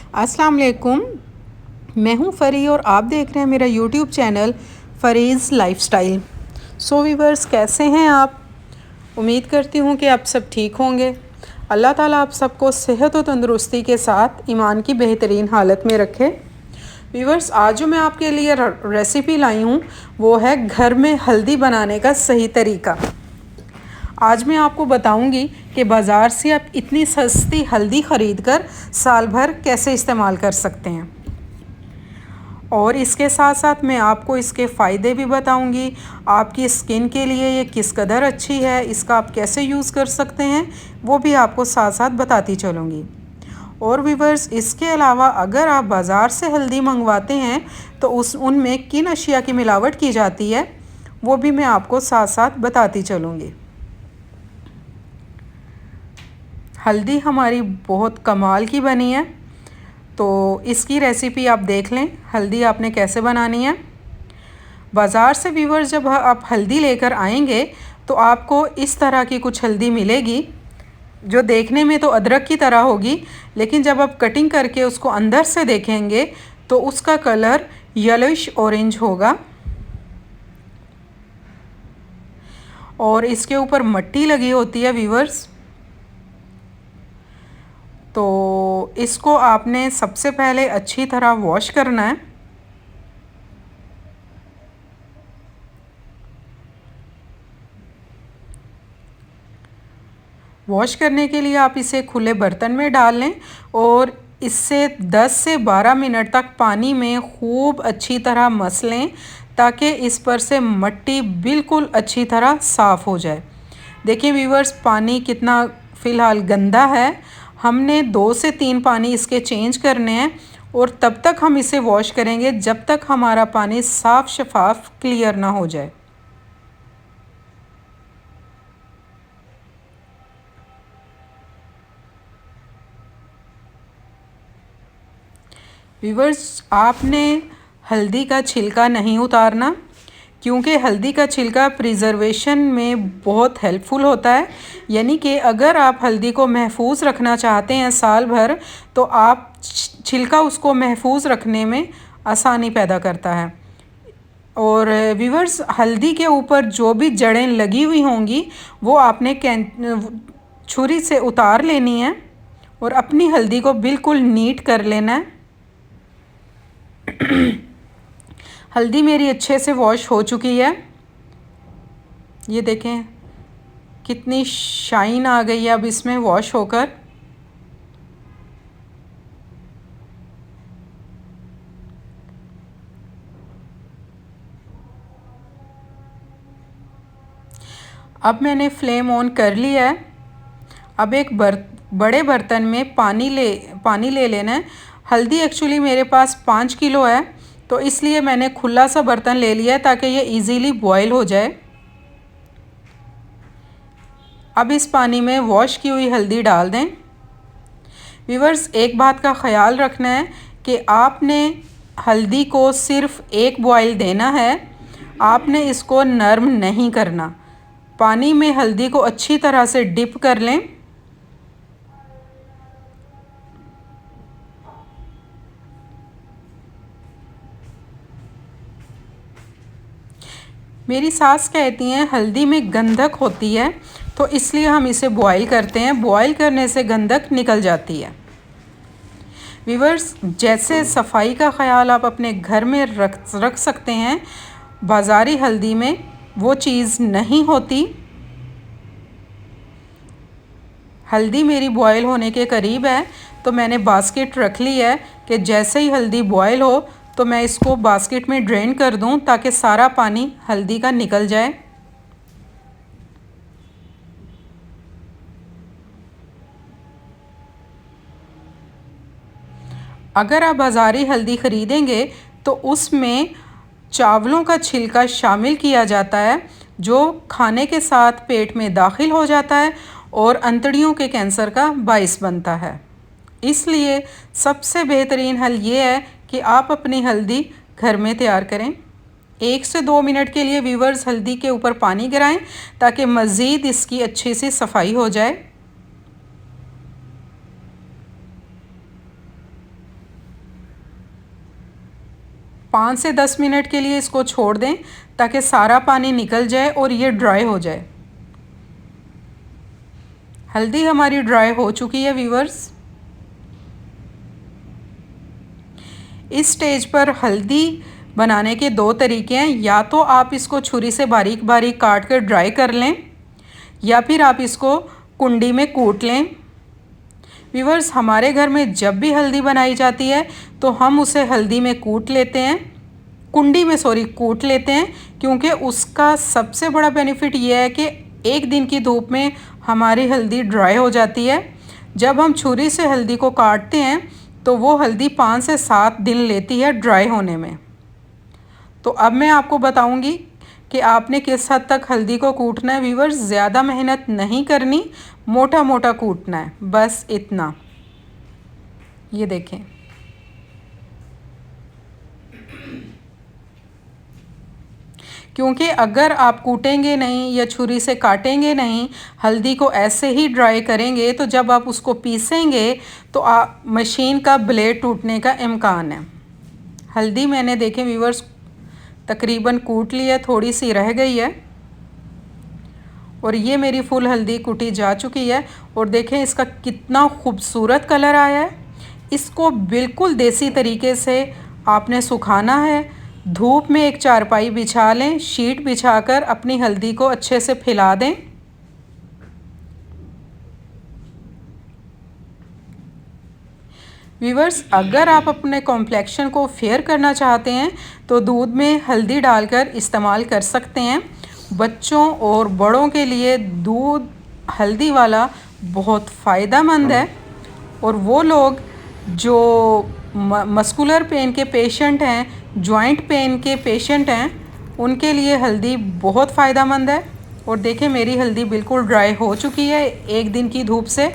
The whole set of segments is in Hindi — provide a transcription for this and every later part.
अस्सलाम वालेकुम। मैं हूं फ़री और आप देख रहे हैं मेरा YouTube channel Fareez lifestyle. So viewers, कैसे हैं आप? उम्मीद करती हूं कि आप सब ठीक होंगे। अल्लाह ताला आप सबको सेहत और तंदुरुस्ती के साथ ईमान की बेहतरीन हालत में रखे। वीवर्स, आज जो मैं आपके लिए रेसिपी लाई हूँ वो है घर में हल्दी बनाने का सही तरीका। आज मैं आपको बताऊंगी कि बाज़ार से आप इतनी सस्ती हल्दी ख़रीद कर साल भर कैसे इस्तेमाल कर सकते हैं, और इसके साथ साथ मैं आपको इसके फ़ायदे भी बताऊंगी। आपकी स्किन के लिए ये किस कदर अच्छी है, इसका आप कैसे यूज़ कर सकते हैं, वो भी आपको साथ साथ बताती चलूँगी। और व्यूअर्स, इसके अलावा अगर आप बाज़ार से हल्दी मंगवाते हैं तो उनमें किन अशिया की मिलावट की जाती है वो भी मैं आपको साथ साथ बताती चलूँगी। हल्दी हमारी बहुत कमाल की बनी है, तो इसकी रेसिपी आप देख लें हल्दी आपने कैसे बनानी है। बाज़ार से व्यूअर्स, जब आप हल्दी लेकर आएंगे तो आपको इस तरह की कुछ हल्दी मिलेगी जो देखने में तो अदरक की तरह होगी, लेकिन जब आप कटिंग करके उसको अंदर से देखेंगे तो उसका कलर येलोइश ऑरेंज होगा और इसके ऊपर मट्टी लगी होती है व्यूअर्स। तो इसको आपने सबसे पहले अच्छी तरह वॉश करना है। वॉश करने के लिए आप इसे खुले बर्तन में डाल लें और इससे 10 से 12 मिनट तक पानी में खूब अच्छी तरह मस लें ताकि इस पर से मट्टी बिल्कुल अच्छी तरह साफ़ हो जाए। देखिए व्यूअर्स, पानी कितना फ़िलहाल गंदा है। हमने 2 से 3 पानी इसके चेंज करने हैं और तब तक हम इसे वॉश करेंगे जब तक हमारा पानी साफ़ शफाफ क्लियर ना हो जाए। व्यूअर्स, आपने हल्दी का छिलका नहीं उतारना, क्योंकि हल्दी का छिलका प्रिजर्वेशन में बहुत हेल्पफुल होता है। यानी कि अगर आप हल्दी को महफूज रखना चाहते हैं साल भर, तो आप छिलका उसको महफूज रखने में आसानी पैदा करता है। और व्यूअर्स, हल्दी के ऊपर जो भी जड़ें लगी हुई होंगी वो आपने छुरी से उतार लेनी है और अपनी हल्दी को बिल्कुल नीट कर लेना है। हल्दी मेरी अच्छे से वॉश हो चुकी है। ये देखें कितनी शाइन आ गई है अब इसमें वॉश होकर। अब मैंने फ्लेम ऑन कर लिया है। अब एक बड़े बर्तन में पानी ले लेना है। हल्दी एक्चुअली मेरे पास 5 किलो है, तो इसलिए मैंने खुला सा बर्तन ले लिया है ताकि ये इजीली बॉयल हो जाए। अब इस पानी में वॉश की हुई हल्दी डाल दें। व्यूअर्स, एक बात का ख़याल रखना है कि आपने हल्दी को सिर्फ़ एक बॉयल देना है, आपने इसको नरम नहीं करना। पानी में हल्दी को अच्छी तरह से डिप कर लें। मेरी सास कहती हैं हल्दी में गंधक होती है, तो इसलिए हम इसे बॉईल करते हैं। बॉईल करने से गंधक निकल जाती है। व्यूअर्स, जैसे सफाई का ख्याल आप अपने घर में रख सकते हैं, बाज़ारी हल्दी में वो चीज़ नहीं होती। हल्दी मेरी बॉयल होने के करीब है, तो मैंने बास्केट रख ली है कि जैसे ही हल्दी बॉयल हो तो मैं इसको बास्केट में ड्रेन कर दूं ताकि सारा पानी हल्दी का निकल जाए। अगर आप बाज़ारी हल्दी ख़रीदेंगे तो उसमें चावलों का छिलका शामिल किया जाता है, जो खाने के साथ पेट में दाखिल हो जाता है और अंतड़ियों के कैंसर का बाइस बनता है। इसलिए सबसे बेहतरीन हल ये है कि आप अपनी हल्दी घर में तैयार करें। 1 से 2 मिनट के लिए व्यूअर्स हल्दी के ऊपर पानी गिराएं ताकि मज़ीद इसकी अच्छी सी सफाई हो जाए। 5 से 10 मिनट के लिए इसको छोड़ दें ताकि सारा पानी निकल जाए और ये ड्राई हो जाए। हल्दी हमारी ड्राई हो चुकी है व्यूअर्स। इस स्टेज पर हल्दी बनाने के 2 तरीके हैं, या तो आप इसको छुरी से बारीक बारीक काट कर ड्राई कर लें या फिर आप इसको कुंडी में कूट लें। व्यूअर्स, हमारे घर में जब भी हल्दी बनाई जाती है तो हम उसे हल्दी में कूट लेते हैं, कुंडी में कूट लेते हैं, क्योंकि उसका सबसे बड़ा बेनिफिट ये है कि एक दिन की धूप में हमारी हल्दी ड्राई हो जाती है। जब हम छुरी से हल्दी को काटते हैं तो वो हल्दी 5 से 7 दिन लेती है ड्राई होने में। तो अब मैं आपको बताऊंगी कि आपने किस हद तक हल्दी को कूटना है। व्यूअर्स, ज़्यादा मेहनत नहीं करनी, मोटा मोटा कूटना है, बस इतना। ये देखें, क्योंकि अगर आप कूटेंगे नहीं या छुरी से काटेंगे नहीं, हल्दी को ऐसे ही ड्राई करेंगे, तो जब आप उसको पीसेंगे तो मशीन का ब्लेड टूटने का इम्कान है। हल्दी मैंने देखें व्यूअर्स तकरीबन कूट ली है, थोड़ी सी रह गई है और ये मेरी फुल हल्दी कुटी जा चुकी है। और देखें इसका कितना खूबसूरत कलर आया है। इसको बिल्कुल देसी तरीके से आपने सुखाना है। धूप में एक चारपाई बिछा लें, शीट बिछाकर अपनी हल्दी को अच्छे से फैला दें। व्यूअर्स, अगर आप अपने कॉम्प्लेक्शन को फेयर करना चाहते हैं तो दूध में हल्दी डालकर इस्तेमाल कर सकते हैं। बच्चों और बड़ों के लिए दूध हल्दी वाला बहुत फ़ायदेमंद है। और वो लोग जो मस्कुलर पेन के पेशेंट हैं, जॉइंट पेन के पेशेंट हैं, उनके लिए हल्दी बहुत फ़ायदेमंद है। और देखें मेरी हल्दी बिल्कुल ड्राई हो चुकी है एक दिन की धूप से।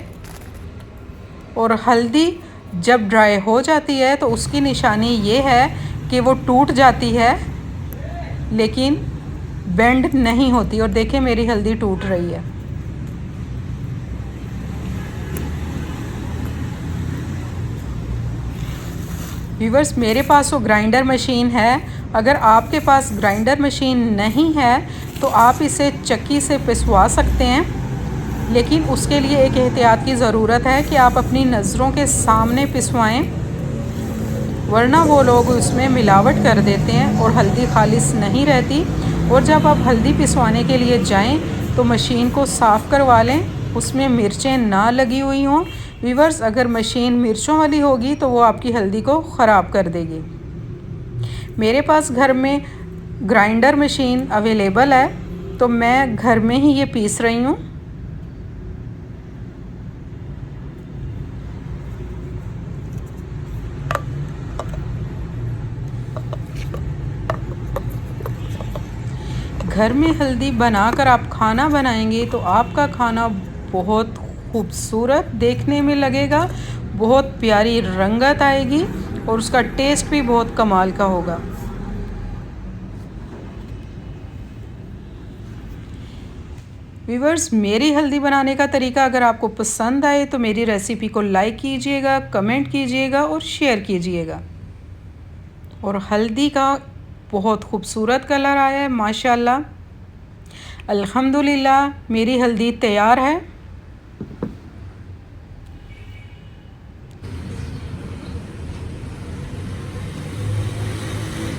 और हल्दी जब ड्राई हो जाती है तो उसकी निशानी ये है कि वो टूट जाती है लेकिन बेंड नहीं होती। और देखें मेरी हल्दी टूट रही है। व्यूअर्स, मेरे पास वो ग्राइंडर मशीन है। अगर आपके पास ग्राइंडर मशीन नहीं है तो आप इसे चक्की से पिसवा सकते हैं, लेकिन उसके लिए एक एहतियात की ज़रूरत है कि आप अपनी नज़रों के सामने पिसवाएं, वरना वो लोग उसमें मिलावट कर देते हैं और हल्दी खालिस नहीं रहती। और जब आप हल्दी पिसवाने के लिए जाएं तो मशीन को साफ़ करवा लें, उसमें मिर्चें ना लगी हुई हों। व्यूअर्स, अगर मशीन मिर्चों वाली होगी तो वो आपकी हल्दी को ख़राब कर देगी। मेरे पास घर में ग्राइंडर मशीन अवेलेबल है तो मैं घर में ही ये पीस रही हूँ। घर में हल्दी बनाकर आप खाना बनाएंगे तो आपका खाना बहुत खूबसूरत देखने में लगेगा, बहुत प्यारी रंगत आएगी और उसका टेस्ट भी बहुत कमाल का होगा। व्यूअर्स, मेरी हल्दी बनाने का तरीका अगर आपको पसंद आए तो मेरी रेसिपी को लाइक कीजिएगा, कमेंट कीजिएगा और शेयर कीजिएगा। और हल्दी का बहुत खूबसूरत कलर आया है माशाल्लाह। अल्हम्दुलिल्लाह, मेरी हल्दी तैयार है।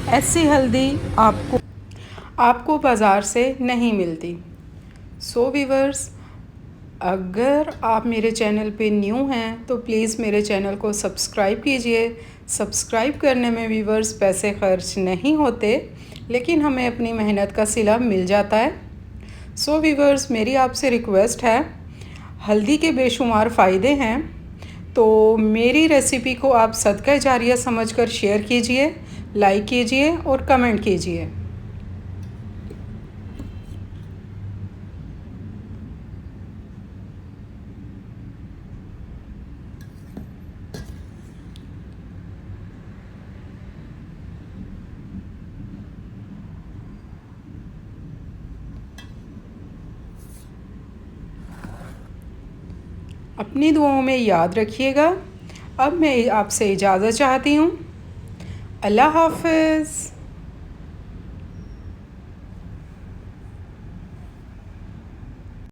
ऐसी हल्दी आपको बाज़ार से नहीं मिलती। सो व्यूअर्स, अगर आप मेरे चैनल पे न्यू हैं तो प्लीज़ मेरे चैनल को सब्सक्राइब कीजिए। सब्सक्राइब करने में व्यूअर्स पैसे खर्च नहीं होते, लेकिन हमें अपनी मेहनत का सिला मिल जाता है। सो व्यूअर्स, मेरी आपसे रिक्वेस्ट है, हल्दी के बेशुमार फ़ायदे हैं तो मेरी रेसिपी को आप सदका जारिया समझकर शेयर कीजिए, लाइक कीजिए और कमेंट कीजिए। अपनी दुआओं में याद रखिएगा। अब मैं आपसे इजाज़त चाहती हूँ। अल्लाह हाफ़िज़।